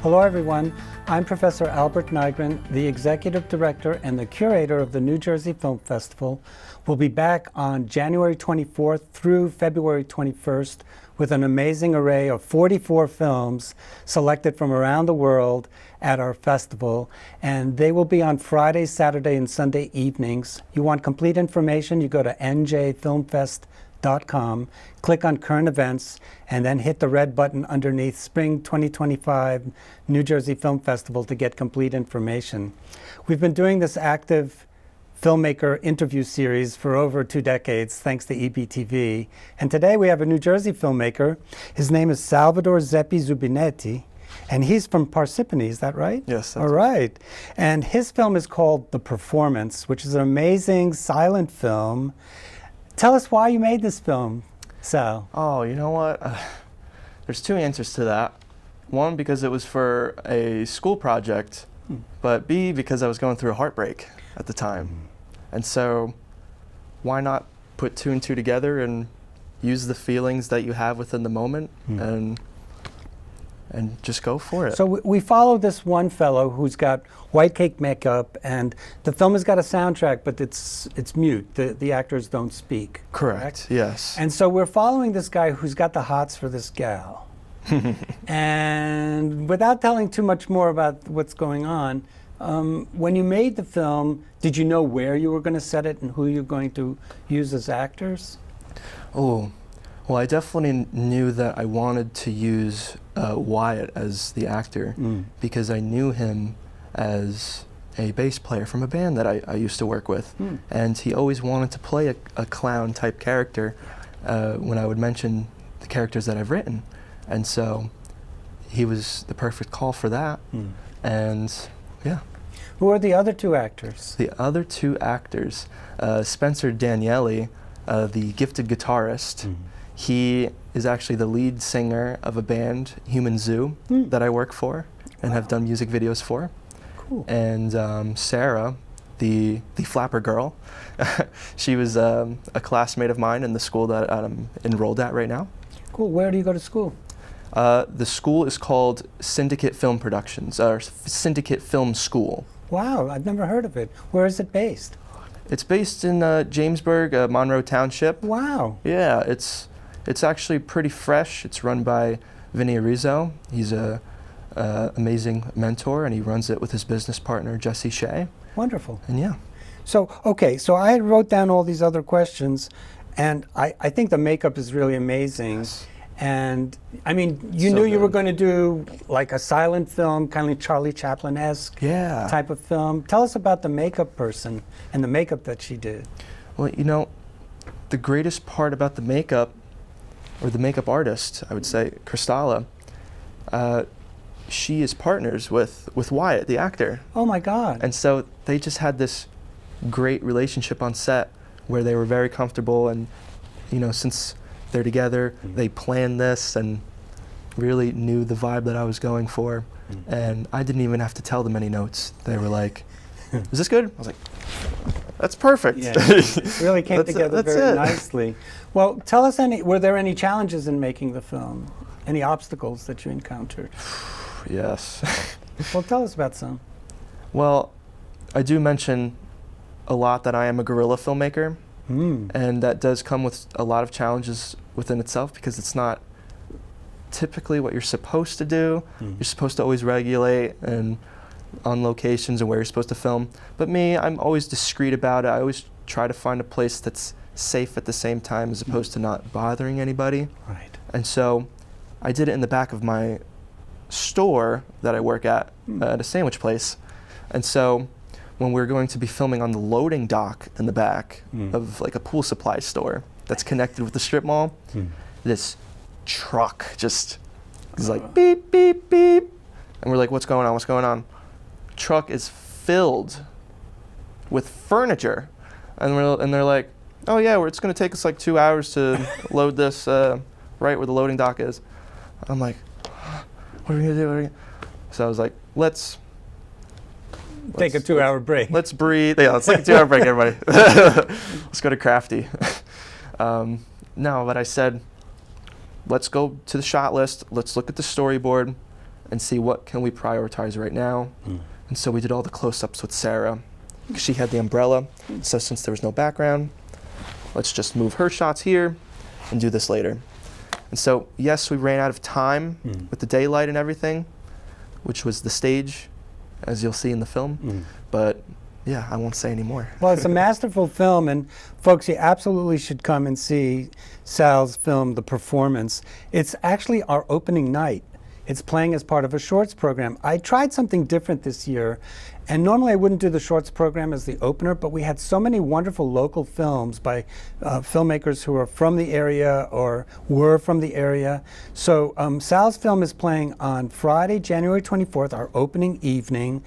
Hello everyone, I'm Professor Albert Nygren, the Executive Director and the Curator of the New Jersey Film Festival. We'll be back on January 24th through February 21st with an amazing array of 44 films selected from around the world at our festival, and they will be on Friday, Saturday, and Sunday evenings. You want complete information, you go to njfilmfest.com, click on current events, and then hit the red button underneath Spring 2025 New Jersey Film Festival to get complete information. We've been doing this active filmmaker interview series for over 2 decades, thanks to EBTV. And today we have a New Jersey filmmaker. His name is Salvatore Zeppi Zubinetti, and he's from Parsippany, is that right? Yes. All right. And his film is called The Performance, which is an amazing silent film. Tell us why you made this film, Sal. Oh, you know what? There's 2 answers to that. One, because it was for a school project, but B, because I was going through a heartbreak at the time. And so why not put 2 and 2 together and use the feelings that you have within the moment and just go for it. So we follow this one fellow who's got white cake makeup, and the film has got a soundtrack, but it's mute. The actors don't speak. Correct. Yes. And so we're following this guy who's got the hots for this gal. And without telling too much more about what's going on, when you made the film, did you know where you were going to set it and who you're going to use as actors? Oh, well, I definitely knew that I wanted to use Wyatt as the actor because I knew him as a bass player from a band that I used to work with. And he always wanted to play a clown type character when I would mention the characters that I've written. And so he was the perfect call for that. And yeah. Who are the other 2 actors? The other 2 actors, Spencer Daniele, the gifted guitarist. He is actually the lead singer of a band, Human Zoo, that I work for and have done music videos for. Cool. And Sarah, the flapper girl, she was a classmate of mine in the school that I'm enrolled at right now. Cool. Where do you go to school? The school is called Syndicate Film Productions, or Syndicate Film School. Wow, I've never heard of it. Where is it based? It's based in Jamesburg, Monroe Township. Wow. Yeah, it's actually pretty fresh. It's run by Vinny Arizo. He's a amazing mentor, and he runs it with his business partner, Jesse Shea. Wonderful. And yeah. So, okay, so I wrote down all these other questions, and I think the makeup is really amazing. Yes. And I mean, you So knew you were good. going to do like a silent film, kind of like Charlie Chaplin-esque type of film. Tell us about the makeup person and the makeup that she did. Well, you know, the greatest part about the makeup, or the makeup artist, I would say, Kristalla, she is partners with Wyatt, the actor. Oh my God. And so they just had this great relationship on set where they were very comfortable, and, you know, since they're together, they planned this and really knew the vibe that I was going for. And I didn't even have to tell them any notes. They were like, is this good? I was like, that's perfect. Yeah, it really came together very it. nicely. Well, tell us, were there any challenges in making the film? Any obstacles that you encountered? Yes. Well, tell us about some. Well, I do mention a lot that I am a guerrilla filmmaker. And that does come with a lot of challenges within itself, because it's not typically what you're supposed to do. You're supposed to always regulate and on locations and where you're supposed to film. But me, I'm always discreet about it. I always try to find a place that's safe at the same time, as opposed to not bothering anybody. Right. And so I did it in the back of my store that I work at a sandwich place. And so when we're going to be filming on the loading dock in the back of like a pool supply store that's connected with the strip mall, this truck just is like beep, beep, beep. And we're like, what's going on? What's going on? Truck is filled with furniture. And they're like, oh yeah, it's going to take us like 2 hours to load this right where the loading dock is. I'm like, what are we going to do? So I was like, let's Take a 2-hour break. Let's breathe. Yeah, let's take a 2-hour break, everybody. Let's go to Crafty. No, but I said, let's go to the shot list. Let's look at the storyboard and see what can we prioritize right now. And so we did all the close-ups with Sarah. She had the umbrella, so since there was no background, let's just move her shots here and do this later. And so, yes, we ran out of time with the daylight and everything, which was the stage, as you'll see in the film. But yeah, I won't say any more. Well, it's a masterful film, and folks, you absolutely should come and see Sal's film, The Performance. It's actually our opening night. It's playing as part of a shorts program. I tried something different this year, and normally I wouldn't do the shorts program as the opener, but we had so many wonderful local films by filmmakers who are from the area or were from the area. So Sal's film is playing on Friday, January 24th, our opening evening.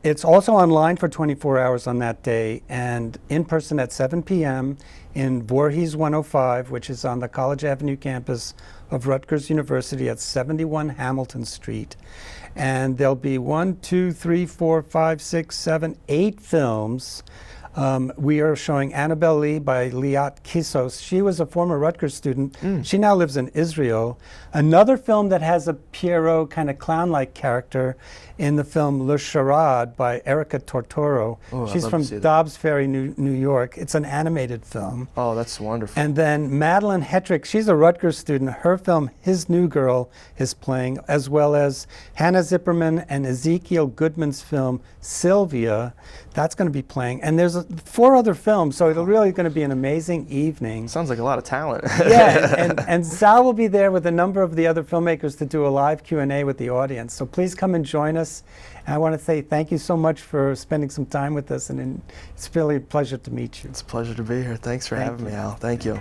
It's also online for 24 hours on that day, and in person at 7 p.m. in Voorhees 105, which is on the College Avenue campus of Rutgers University at 71 Hamilton Street. And there'll be 8 films. We are showing Annabelle Lee by Liat Kissos. She was a former Rutgers student. She now lives in Israel. Another film that has a Pierrot kind of clown-like character in the film Le Charade by Erica Tortoro. She's from Dobbs Ferry, New York. It's an animated film. Oh, that's wonderful. And then Madeline Hetrick, she's a Rutgers student. Her film, His New Girl, is playing, as well as Hannah Zipperman and Ezekiel Goodman's film, Sylvia. That's going to be playing. And there's 4 other films, so it'll really going to be an amazing evening. Sounds like a lot of talent. Yeah, and Sal will be there with a number of the other filmmakers to do a live Q&A with the audience. So please come and join us. And I want to say thank you so much for spending some time with us, and it's really a pleasure to meet you. It's a pleasure to be here. Thanks for having me, Al. Thank you.